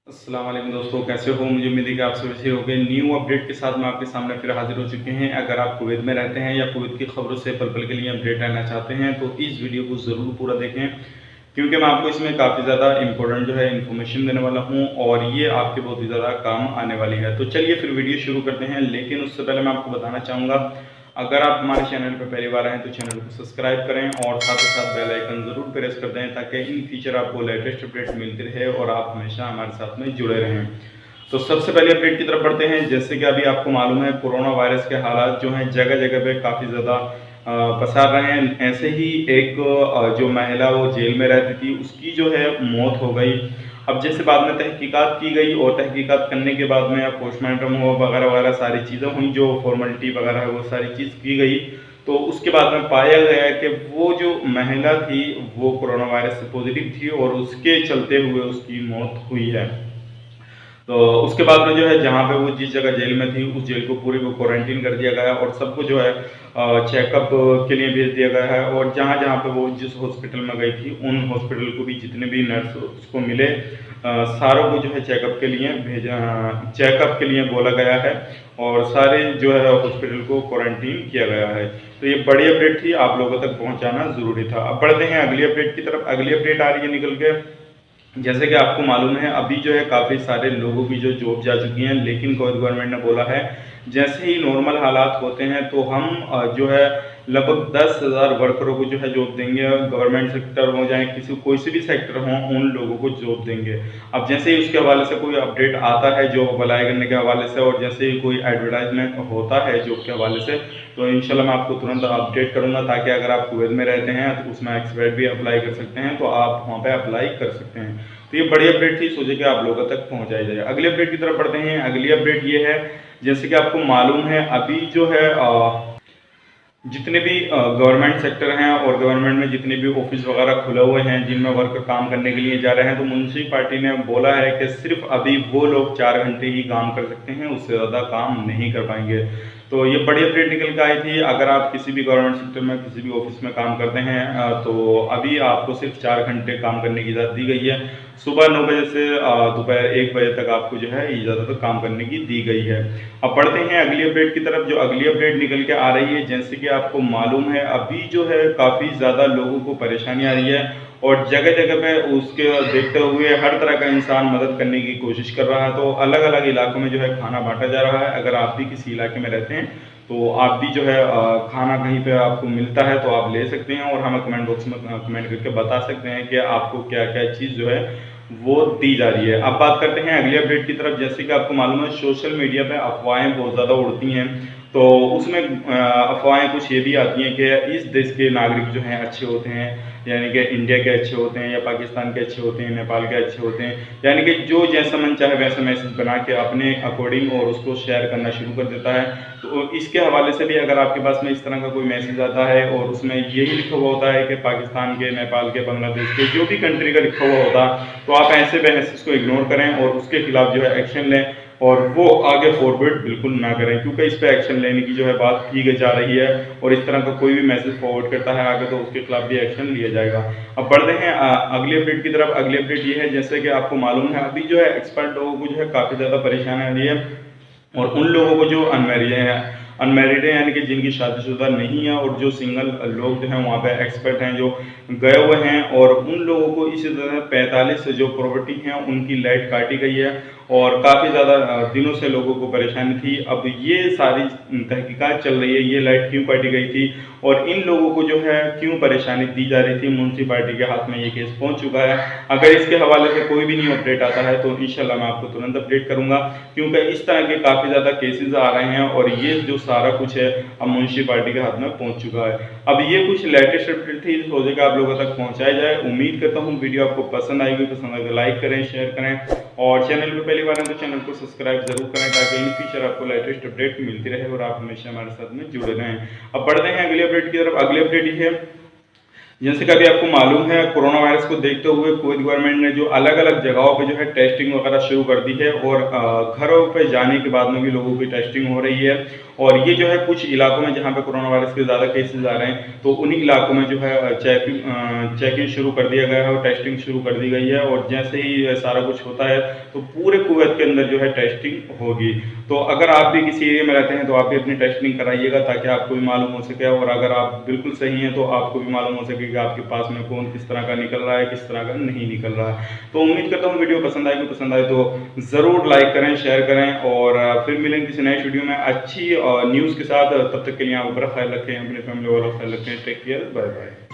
अस्सलाम वालेकुम दोस्तों, कैसे हो? मुझे उम्मीद है कि आप सब अच्छे होंगे। न्यू अपडेट के साथ मैं आपके सामने फिर हाजिर हो चुके हैं। अगर आप कुवैत में रहते हैं या कुवैत की खबरों से पल पल के लिए अपडेट रहना चाहते हैं तो इस वीडियो को ज़रूर पूरा देखें, क्योंकि मैं आपको इसमें काफ़ी ज़्यादा इंपॉर्टेंट जो है इन्फॉर्मेशन देने वाला हूँ और ये आपके बहुत ही ज़्यादा काम आने वाली है। तो चलिए फिर वीडियो शुरू करते हैं, लेकिन उससे पहले मैं आपको बताना चाहूँगा, अगर आप हमारे चैनल पर पहली बार आए तो चैनल को सब्सक्राइब करें और साथ ही साथ बेल आइकन ज़रूर प्रेस कर दें, ताकि इन फ्यूचर आपको लेटेस्ट अपडेट मिलती रहे और आप हमेशा हमारे साथ में जुड़े रहें। तो सबसे पहले अपडेट की तरफ बढ़ते हैं। जैसे कि अभी आपको मालूम है, कोरोना वायरस के हालात जो हैं जगह जगह पे काफ़ी ज़्यादा पसार रहे हैं। ऐसे ही एक जो महिला वो जेल में रहती थी, उसकी जो है मौत हो गई। अब जैसे बाद में तहकीकात की गई और तहकीकात करने के बाद में पोस्टमार्टम हुआ वगैरह वगैरह सारी चीज़ें हुई, जो फॉर्मेलिटी वगैरह है वो सारी चीज़ की गई। तो उसके बाद में पाया गया कि वो जो महिला थी वो कोरोना वायरस से पॉजिटिव थी और उसके चलते हुए उसकी मौत हुई है। तो उसके बाद में जो है, जहाँ पे वो जिस जगह जेल में थी उस जेल को पूरी को क्वारंटीन कर दिया गया और सबको जो है चेकअप के लिए भेज दिया गया है। और जहाँ जहाँ पे वो जिस हॉस्पिटल में गई थी उन हॉस्पिटल को भी जितने भी नर्स उसको मिले, सारों को जो है चेकअप के लिए बोला गया है और सारे जो है हॉस्पिटल को क्वारंटीन किया गया है। तो ये बड़ी अपडेट थी, आप लोगों तक पहुंचाना जरूरी था। अब बढ़ते हैं अगली अपडेट की तरफ। अगली अपडेट आ रही है निकल के। जैसे कि आपको मालूम है, अभी जो है काफ़ी सारे लोगों की जो जॉब जा चुकी हैं, लेकिन कुवैत गवर्नमेंट ने बोला है जैसे ही नॉर्मल हालात होते हैं तो हम जो है लगभग 10,000 वर्करों को जो है जॉब देंगे। गवर्नमेंट सेक्टर हो जाए कोई से भी सेक्टर हो, उन लोगों को जॉब देंगे। अब जैसे ही उसके हवाले से कोई अपडेट आता है जॉब अप्लाई करने के हवाले से, और जैसे ही कोई एडवर्टाइजमेंट होता है जॉब के हवाले से, तो इंशाल्लाह मैं आपको तुरंत अपडेट करूंगा, ताकि अगर आप कुवैत में रहते हैं तो उसमें एक्सपर्ट भी अप्लाई कर सकते हैं, तो आप वहाँ पे अप्लाई कर सकते हैं। तो ये बड़ी अपडेट थी, सोचे कि आप लोगों तक पहुंचाई जाए। अगली अपडेट की तरफ बढ़ते हैं। अगली अपडेट ये है, जैसे कि आपको मालूम है अभी जो है जितने भी गवर्नमेंट सेक्टर हैं और गवर्नमेंट में जितने भी ऑफिस वगैरह खुले हुए हैं जिनमें वर्कर काम करने के लिए जा रहे हैं, तो म्यूनसिपल ने बोला है कि सिर्फ अभी वो लोग 4 घंटे ही काम कर सकते हैं, उससे ज़्यादा काम नहीं कर पाएंगे। तो ये बड़ी अपडेट निकल के आई थी। अगर आप किसी भी गवर्नमेंट सेक्टर में किसी भी ऑफिस में काम करते हैं तो अभी आपको सिर्फ 4 घंटे काम करने की इजाज़त दी गई है। सुबह 9 बजे से दोपहर 1 बजे तक आपको जो है इजाज़त काम करने की दी गई है। अब बढ़ते हैं अगली अपडेट की तरफ। जो अगली अपडेट निकल के आ रही है, जैसे कि आपको मालूम है अभी जो है काफ़ी ज़्यादा लोगों को परेशानी आ रही है और जगह जगह पे उसके देखते हुए हर तरह का इंसान मदद करने की कोशिश कर रहा है। तो अलग अलग इलाकों में जो है खाना बांटा जा रहा है। अगर आप भी किसी इलाके में रहते हैं तो आप भी जो है खाना कहीं पे आपको मिलता है तो आप ले सकते हैं और हमें कमेंट बॉक्स में कमेंट करके बता सकते हैं कि आपको क्या क्या चीज़ जो है वो दी जा रही है। अब बात करते हैं अगली अपडेट की तरफ। जैसे कि आपको मालूम है सोशल मीडिया पे अफवाहें बहुत ज़्यादा उड़ती हैं, तो उसमें अफवाहें कुछ ये भी आती हैं कि इस देश के नागरिक जो हैं अच्छे होते हैं, यानी कि इंडिया के अच्छे होते हैं या पाकिस्तान के अच्छे होते हैं, नेपाल के अच्छे होते हैं, यानी कि जो जैसा मन चाहे वैसा मैसेज बना के अपने अकॉर्डिंग और उसको शेयर करना शुरू कर देता है। तो इसके हवाले से भी अगर आपके पास में इस तरह का कोई मैसेज आता है और उसमें यही लिखा हुआ होता है कि पाकिस्तान के, नेपाल के, बांग्लादेश के, जो भी कंट्री का लिखा हुआ होता, तो आप ऐसे मैसेज को इग्नोर करें और उसके खिलाफ जो है एक्शन लें और वो आगे फॉरवर्ड बिल्कुल ना करें, क्योंकि इस पे एक्शन लेने की जो है बात की जा रही है और इस तरह का कोई भी मैसेज फॉरवर्ड करता है आगे तो उसके खिलाफ भी एक्शन लिया जाएगा। अब बढ़ते हैं अगली अपडेट की तरफ। अगली अपडेट ये है, जैसे कि आपको मालूम है अभी जो है एक्सपर्ट लोगों को जो है काफ़ी ज़्यादा परेशानी आ रही है और उन लोगों को जो अनमेरिड है यानी कि जिनकी शादीशुदा नहीं है और जो सिंगल लोग जो हैं वहाँ पे एक्सपर्ट हैं जो गए हुए हैं, और उन लोगों को इसी तरह 45 जो प्रॉपर्टी हैं उनकी लाइट काटी गई है और काफ़ी ज़्यादा दिनों से लोगों को परेशानी थी। अब ये सारी तहकीकात चल रही है, ये लाइट क्यों काटी गई थी और इन लोगों को जो है क्यों परेशानी दी जा रही थी। म्यूनसिपालिटी के हाथ में ये केस पहुंच चुका है। अगर इसके हवाले से कोई भी न्यू अपडेट आता है तो इंशाल्लाह मैं आपको तुरंत अपडेट करूंगा, क्योंकि इस तरह के काफ़ी ज़्यादा केसेस आ रहे हैं और ये जो सारा कुछ है अब म्यूनसिपालिटी के हाथ में पहुंच चुका है। अब ये कुछ लेटेस्ट अपडेट थी, सोचे कि आप लोगों तक पहुंचाया जाए। उम्मीद करता हूँ वीडियो आपको पसंद आएगी। पसंद आए तो लाइक करें, शेयर करें और चैनल पर पहली बार है तो चैनल को सब्सक्राइब जरूर करें, ताकि इन फ्यूचर आपको लेटेस्ट अपडेट मिलती रहे और आप हमेशा हमारे साथ में जुड़े रहें। अब बढ़ते हैं अगली अपडेट की तरफ। अगली अपडेट ये है, जैसे कि अभी आपको मालूम है, कोरोना वायरस को देखते हुए कुवैत गवर्नमेंट ने जो अलग अलग जगहों पे जो है टेस्टिंग वगैरह शुरू कर दी है, और घरों पे जाने के बाद में भी लोगों की टेस्टिंग हो रही है। और ये जो है कुछ इलाकों में जहाँ पे कोरोना वायरस के ज़्यादा केसेस आ रहे हैं, तो उन्हीं इलाकों में जो है चेकिंग शुरू कर दिया गया है और टेस्टिंग शुरू कर दी गई है। और जैसे ही सारा कुछ होता है तो पूरे कुवैत के अंदर जो है टेस्टिंग होगी। तो अगर आप भी किसी एरिया में रहते हैं तो आप भी अपनी टेस्टिंग कराइएगा, ताकि आपको भी मालूम हो सके, और अगर आप बिल्कुल सही हैं तो आपको भी मालूम हो सके कि आपके पास में कौन किस तरह का निकल रहा है, किस तरह का नहीं निकल रहा है। तो उम्मीद करता हूँ वीडियो पसंद आएगी, पसंद आए तो ज़रूर लाइक करें, शेयर करें, और फिर मिलेंगे किसी नेक्स्ट वीडियो में अच्छी न्यूज़ के साथ। तब तक के लिए आप अपना ख्याल रखें, अपने फैमिली वालों का ख्याल रखें। Take care, bye bye.